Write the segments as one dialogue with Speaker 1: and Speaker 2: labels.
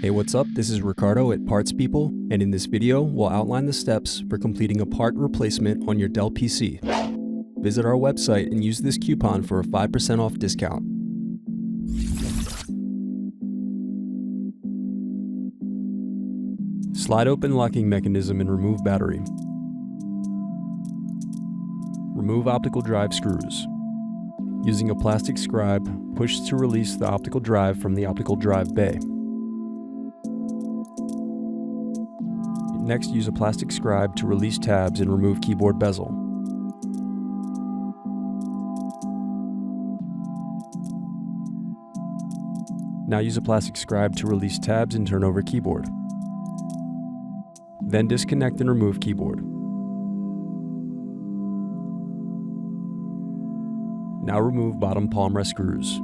Speaker 1: Hey, what's up? This is Ricardo at Parts People, and in this video, we'll outline the steps for completing a part replacement on your Dell PC. Visit our website and use this coupon for a 5% off discount. Slide open locking mechanism and remove battery. Remove optical drive screws. Using a plastic scribe, push to release the optical drive from the optical drive bay. Next, use a plastic scribe to release tabs and remove keyboard bezel. Now use a plastic scribe to release tabs and turn over keyboard. Then disconnect and remove keyboard. Now remove bottom palmrest screws.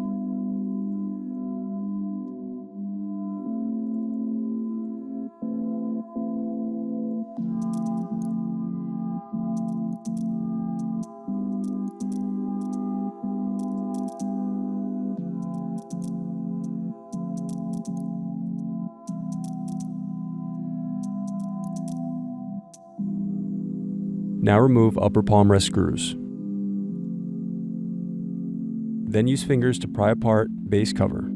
Speaker 1: Now remove upper palmrest screws. Then use fingers to pry apart base cover.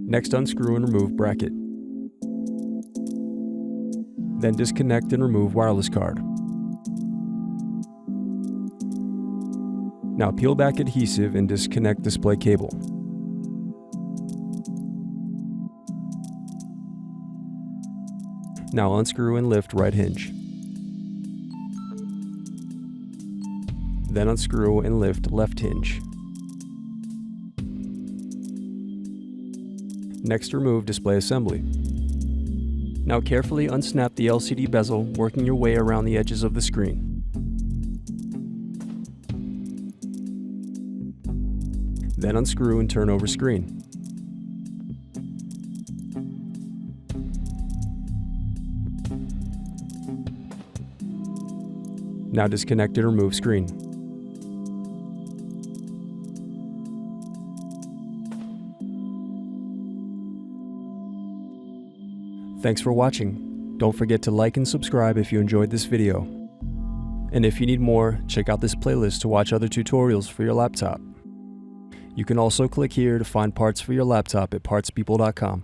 Speaker 1: Next, unscrew and remove bracket. Then disconnect and remove wireless card. Now peel back adhesive and disconnect display cable. Now unscrew and lift right hinge. Then unscrew and lift left hinge. Next, remove display assembly. Now carefully unsnap the LCD bezel, working your way around the edges of the screen. Then unscrew and turn over screen. Now disconnect and remove screen. Thanks for watching. Don't forget to like and subscribe if you enjoyed this video. And if you need more, check out this playlist to watch other tutorials for your laptop. You can also click here to find parts for your laptop at partspeople.com.